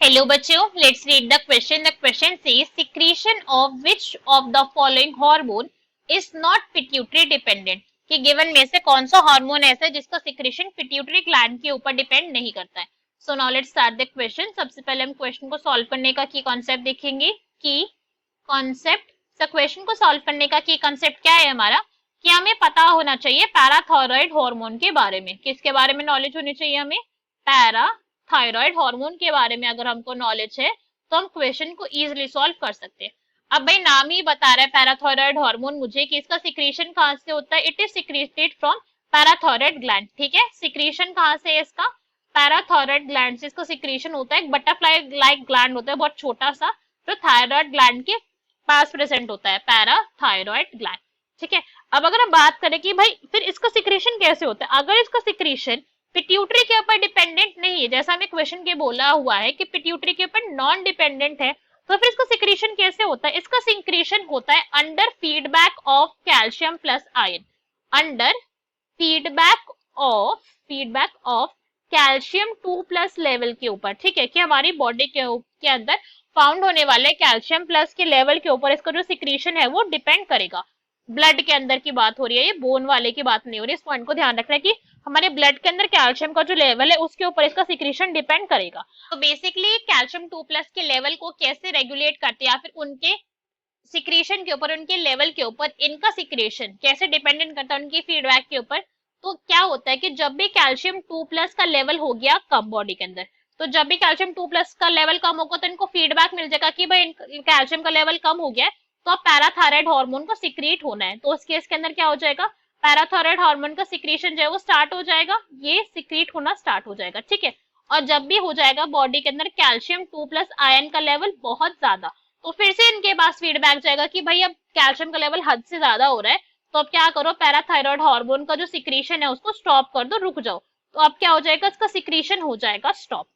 Hello बच्चों, let's read the question. The question says secretion of which of the following hormone is not pituitary dependent. कि given में से कौन सा hormone ऐसा है जिसका सिक्रीशन पिट्यूटरी ग्लैंड के ऊपर डिपेंड नहीं करता है। So now let's start the question. सबसे पहले हम क्वेश्चन को सॉल्व करने का की कॉन्सेप्ट देखेंगे। की कॉन्सेप्ट, क्वेश्चन को सॉल्व करने का की कॉन्सेप्ट क्या है हमारा, कि हमें पता होना चाहिए पैराथायराइड हार्मोन के बारे में। किसके बारे में नॉलेज होनी चाहिए हमें? थायराइड हार्मोन के बारे में अगर हमको नॉलेज है तो हम क्वेश्चन को इजीली सॉल्व कर सकते हैं। अब भाई नाम ही बता रहा है पैराथायराइड हार्मोन मुझे कि इसका सिक्रीशन कहाँ से होता है। It is secreted from parathyroid gland. ठीक है, सिक्रीशन कहाँ से है इसका? पैराथायराइड ग्लैंड से इसका सिक्रीशन होता है। एक बटरफ्लाई लाइक ग्लैंड होता है बहुत छोटा सा, जो थायराइड ग्लैंड के पास प्रेजेंट होता है, पैराथायराइड ग्लैंड। ठीक है, अब अगर हम बात करें कि भाई फिर इसका सिक्रीशन कैसे होता है, अगर इसका सिक्रीशन पिट्यूटरी के ऊपर डिपेंडेंट नहीं है, जैसा हमें क्वेश्चन के बोला हुआ है कि पिट्यूटरी के ऊपर नॉन डिपेंडेंट है, तो फिर इसका सिक्रीशन कैसे होता है? इसका सिक्रीशन होता है under feedback of calcium plus ion. Under feedback of calcium 2+ level के ऊपर। ठीक है, कि हमारी बॉडी के अंदर फाउंड होने वाले कैल्शियम प्लस के लेवल के ऊपर इसका जो सिक्रीशन है वो डिपेंड करेगा। ब्लड के अंदर की बात हो रही है, ये बोन वाले की बात नहीं हो रही। इस पॉइंट को ध्यान रखना है कि हमारे ब्लड के अंदर कैल्शियम का जो लेवल है उसके ऊपर इसका सिक्रीशन डिपेंड करेगा। तो बेसिकली कैल्शियम 2+ के लेवल को कैसे रेगुलेट करते हैं या फिर उनके सिक्रीशन के ऊपर, उनके लेवल के ऊपर इनका सिक्रीशन कैसे डिपेंडेंट करता है उनकी फीडबैक के ऊपर। तो क्या होता है कि जब भी कैल्शियम 2+ का लेवल हो गया कम बॉडी के अंदर, तो जब भी कैल्शियम 2+ का लेवल कम होगा तो इनको फीडबैक मिल जाएगा कि भाई कैल्शियम का लेवल कम हो गया है, तो अब पैराथायराइड हार्मोन को सिक्रीट होना है। तो उस केस के अंदर क्या हो जाएगा, पैराथायराइड हार्मोन का सिक्रीशन जो है वो स्टार्ट हो जाएगा, ये सिक्रीट होना स्टार्ट हो जाएगा। ठीक है, और जब भी हो जाएगा बॉडी के अंदर कैल्शियम 2+ आयन का लेवल बहुत ज्यादा, तो फिर से इनके पास फीडबैक जाएगा कि भाई अब कैल्शियम का लेवल हद से ज्यादा हो रहा है, तो अब क्या करो, पैराथायराइड हार्मोन का जो सिक्रीशन है उसको स्टॉप कर दो, रुक जाओ। तो अब क्या हो जाएगा, इसका सिक्रीशन हो जाएगा स्टॉप।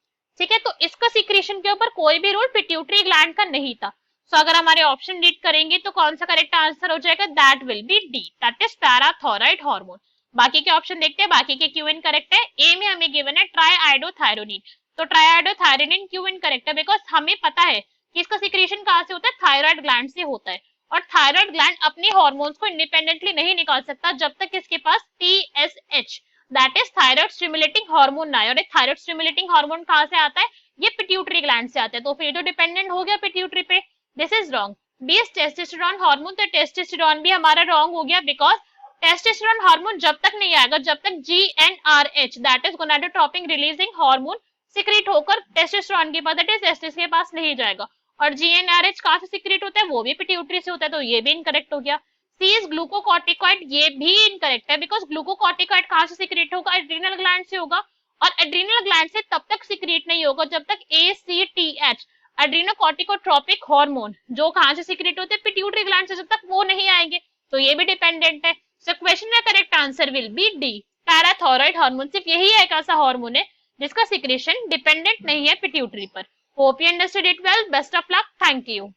ठीक है, तो इसका सिक्रीशन के ऊपर कोई भी रोल पिट्यूटरी ग्लैंड का नहीं था। तो अगर हमारे ऑप्शन रीड करेंगे तो कौन सा करेक्ट आंसर हो जाएगा? That will be D, that is parathyroid hormone. बाकी के ऑप्शन देखते हैं, बाकी के क्यों इनकरेक्ट है। ए में हमें गिवन है ट्राईआयोडोथायरोनिन, तो ट्राईआयोडोथायरोनिन क्यों इनकरेक्ट है? बिकॉज हमें पता है कि इसका सिक्रीशन कहाँ से होता है, थायराइड ग्लैंड से होता है, और थायराइड ग्लैंड अपने हार्मोन्स को इंडिपेंडेंटली नहीं निकाल सकता जब तक इसके पास TSH that is thyroid stimulating hormone ना आए। और थायराइड स्टिमुलेटिंग हार्मोन कहाँ से आता है? ये पिट्यूटरी ग्लैंड से आता है। तो फिर तो डिपेंडेंट हो गया पिट्यूटरी पे। This is wrong. B is testosterone hormone, तो टेस्टोस्टेरोन भी हमारा रॉन्ग हो गया, बिकॉज टेस्टोस्टेरोन हार्मोन जब तक नहीं आएगा, जब तक GnRH that is gonadotropin releasing hormone secrete होकर टेस्टोस्टेरोन के पास दैट इज टेस्टिस के पास नहीं जाएगा। और GnRH कहाँ से सिक्रीट होता है? वो भी पिट्यूटरी से होता है, तो ये भी इनकरेक्ट हो गया। सी इज ग्लूकोकॉर्टिकॉइड, ये भी इनकरेक्ट है, बिकॉज ग्लूकोकॉर्टिकॉइड कहाँ से सिक्रीट होगा? एड्रिनल ग्लैंड से होगा, और एड्रिनल ग्लैंड से तब तक सिक्रीट नहीं होगा जब तक ACTH एड्रीनोकॉर्टिकोट्रोपिक हार्मोन जो कहां से सिक्रेट होते हैं, पिट्यूटरी ग्लैंड से, जब तक वो नहीं आएंगे तो ये भी डिपेंडेंट है। सो क्वेश्चन का correct answer will be D, parathyroid hormone. सिर्फ यही एक ऐसा हार्मोन है जिसका सिक्रेशन डिपेंडेंट नहीं है पिट्यूटरी पर। Hope you understood it well. Best of luck. Thank you.